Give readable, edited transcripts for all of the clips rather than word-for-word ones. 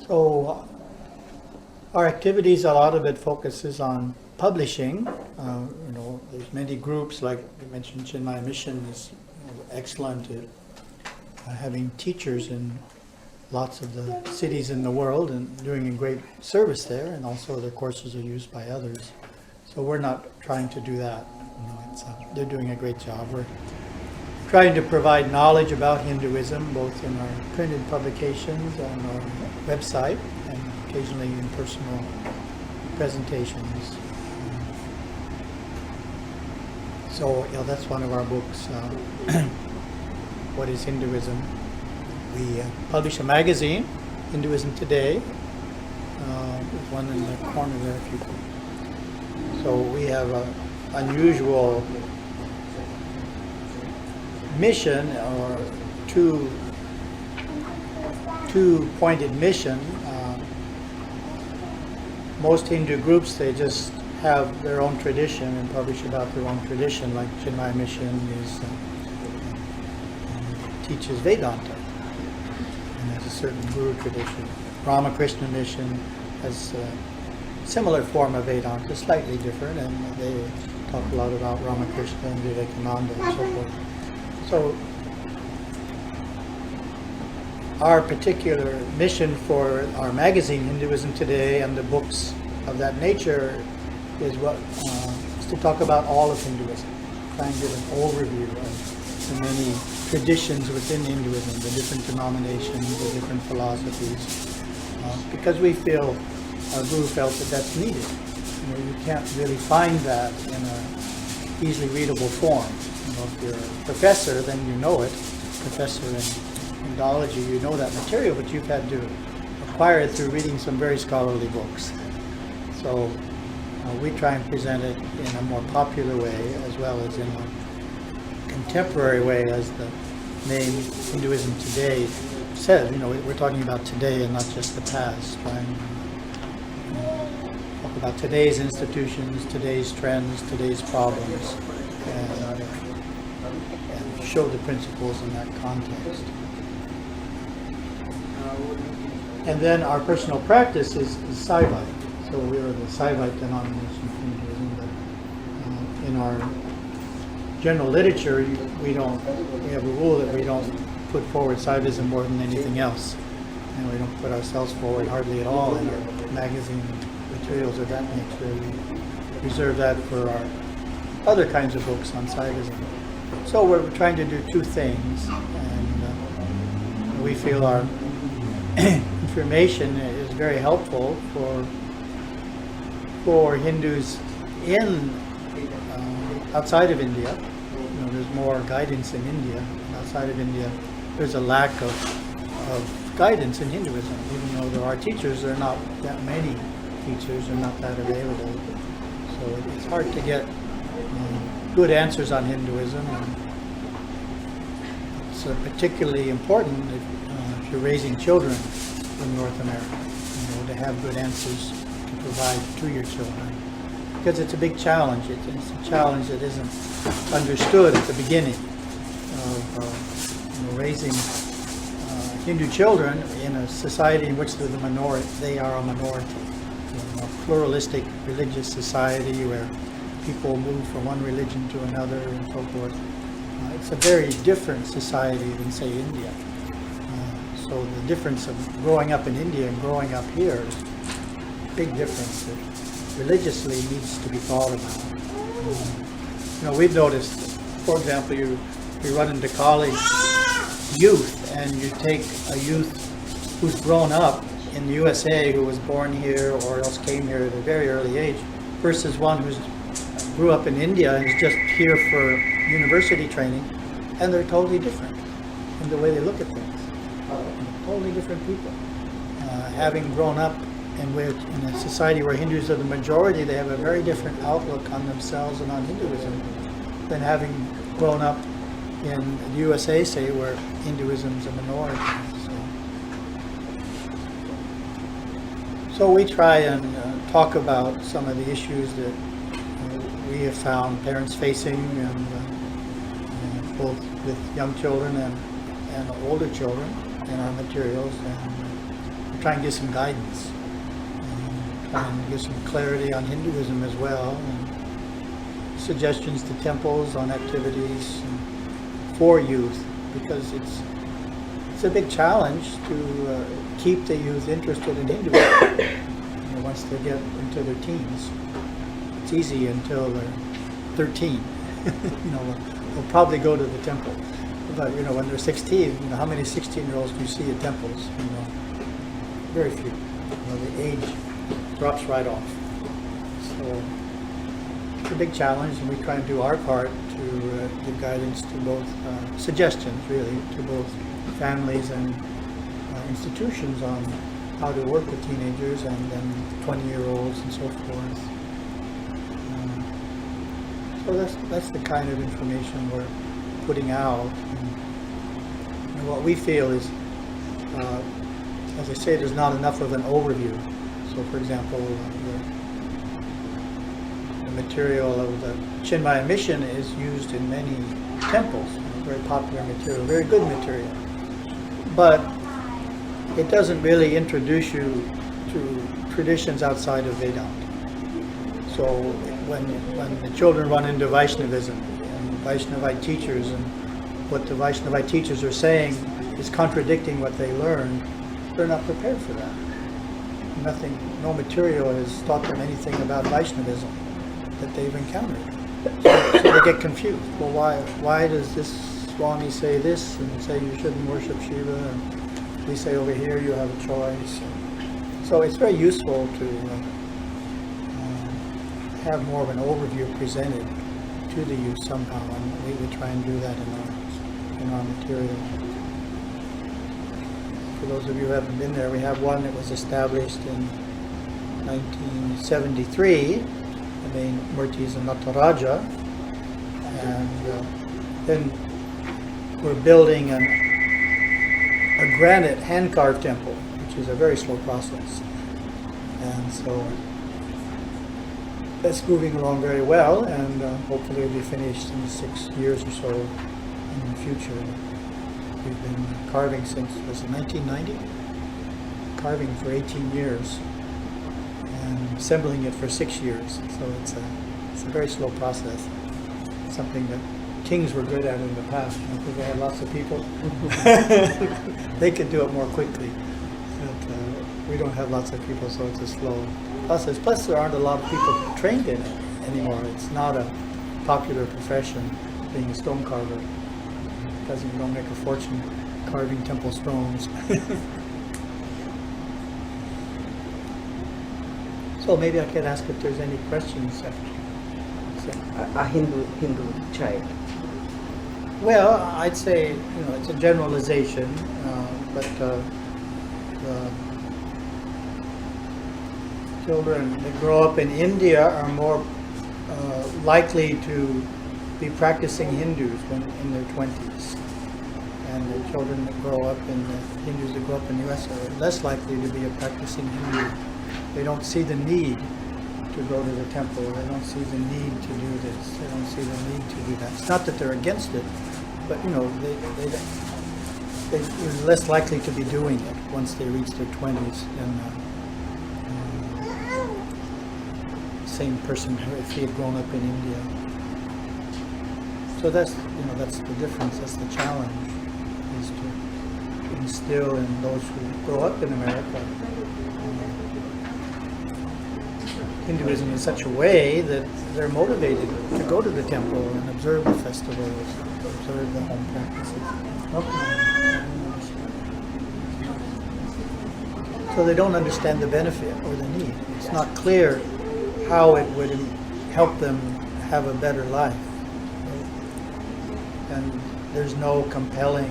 So our activities, a lot of it focuses on publishing. There's many groups, like you mentioned, Chinmaya Mission is excellent at having teachers in lots of the cities in the world and doing a great service there, and also their courses are used by others. So we're not trying to do that. They're doing a great job. We're trying to provide knowledge about Hinduism, both in our printed publications on our website and occasionally in personal presentations. So that's one of our books, What is Hinduism? We publish a magazine, Hinduism Today. There's one in the corner there if you could. So we have an unusual mission, or two-pointed mission. Most Hindu groups, they just have their own tradition and publish about their own tradition, like Chinmaya Mission teaches Vedanta and has a certain guru tradition. Krishna Mission has a similar form of Vedanta, slightly different, and they talk a lot about Krishna and Vivekananda and so forth. So our particular mission for our magazine, Hinduism Today, and the books of that nature is to talk about all of Hinduism, try and give an overview of the many traditions within Hinduism, the different denominations, the different philosophies, because we feel, our guru felt that that's needed. You can't really find that in an easily readable form. If you're a professor, then you know it. Professor in Indology, you know that material, but you've had to acquire it through reading some very scholarly books. So we try and present it in a more popular way, as well as in a contemporary way, as the name Hinduism Today says. We're talking about today and not just the past. Trying to talk about today's institutions, today's trends, today's problems, and show the principles in that context. And then our personal practice is Saivite. So we are the Saivite denomination of Hinduism, but in our general literature, we have a rule that we don't put forward Saivism more than anything else. And we don't put ourselves forward hardly at all in our magazine materials of that nature. We reserve that for our other kinds of books on Saivism. So we're trying to do two things, and we feel our information is very helpful for Hindus in outside of India. There's more guidance in India. Outside of India, there's a lack of guidance in Hinduism. Even though there are teachers, there are not that many teachers, they're not that available. So it's hard to get good answers on Hinduism. And it's particularly important if you're raising children in North America, to have good answers to provide to your children. Because it's a big challenge. It's a challenge that isn't understood at the beginning of raising Hindu children in a society in which they're the minority. They are a minority. A pluralistic religious society where people move from one religion to another and so forth. It's a very different society than, say, India. So the difference of growing up in India and growing up here is a big difference that religiously needs to be thought about. We've noticed, for example, you run into college youth, and you take a youth who's grown up in the USA, who was born here or else came here at a very early age, versus one who's grew up in India and is just here for university training, and they're totally different in the way they look at things. Totally different people. Having grown up in a society where Hindus are the majority, they have a very different outlook on themselves and on Hinduism than having grown up in the USA, say, where Hinduism is a minority. So we try and talk about some of the issues that we have found parents facing, and both with young children and older children in our materials. And try and give some guidance, try and give some clarity on Hinduism as well, and suggestions to temples on activities for youth, because it's a big challenge to keep the youth interested in Hinduism once they get into their teens. It's easy until they're 13. They'll probably go to the temple. But when they're 16, how many 16-year-olds do you see at temples? Very few. The age drops right off. So it's a big challenge, and we try and do our part to give guidance to both, suggestions really, to both families and institutions on how to work with teenagers and then 20-year-olds and so forth. So that's the kind of information we're putting out. And what we feel is, as I say, there's not enough of an overview. So, for example, the material of the Chinmaya mission is used in many temples. Very popular material, very good material. But it doesn't really introduce you to traditions outside of Vedanta. So when the children run into Vaishnavism and Vaishnavite teachers, and what the Vaishnavite teachers are saying is contradicting what they learned, they're not prepared for that. No material has taught them anything about Vaishnavism that they've encountered. So they get confused. Well, why does this Swami say this and say you shouldn't worship Shiva, and we say over here you have a choice? So it's very useful to have more of an overview presented to the youth somehow, and we try and do that in our material. For those of you who haven't been there, we have one that was established in 1973. The main murti is in Nataraja, and then we're building a granite hand-carved temple, which is a very slow process, and so that's moving along very well, and hopefully it'll be finished in 6 years or so in the future. We've been carving since, was it 1990? Carving for 18 years and assembling it for 6 years. So it's a very slow process. Something that kings were good at in the past, because they had lots of people. They could do it more quickly. But we don't have lots of people, so it's a slow process. Plus, there aren't a lot of people trained in it anymore. It's not a popular profession, being a stone carver, because you don't make a fortune carving temple stones. So maybe I could ask if there's any questions. A Hindu child. Well, I'd say it's a generalization, but the children that grow up in India are more likely to be practicing Hindus when in their 20s. And the children that grow up Hindus that grow up in the US are less likely to be a practicing Hindu. They don't see the need to go to the temple. They don't see the need to do this. They don't see the need to do that. It's not that they're against it, but they're less likely to be doing it once they reach their 20s than same person if he had grown up in India. So that's the difference. That's the challenge, is to instill in those who grow up in America Hinduism in such a way that they're motivated to go to the temple and observe the festivals, observe the home practices. So they don't understand the benefit or the need. It's not clear how it would help them have a better life. And there's no compelling,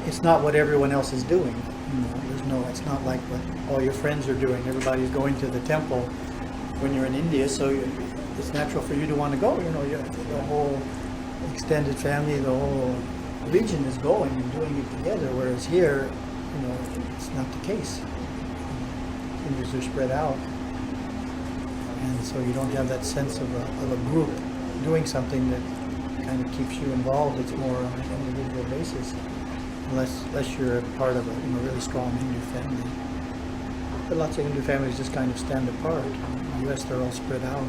it's not what everyone else is doing. It's not like what all your friends are doing. Everybody's going to the temple when you're in India, so it's natural for you to want to go. The whole extended family, the whole region is going and doing it together, whereas here, it's not the case. Hindus are spread out, and so you don't have that sense of a group doing something that kind of keeps you involved. It's more on an individual basis. unless you're a part of a really strong Hindu family. But lots of Hindu families just kind of stand apart. In the U.S., they're all spread out.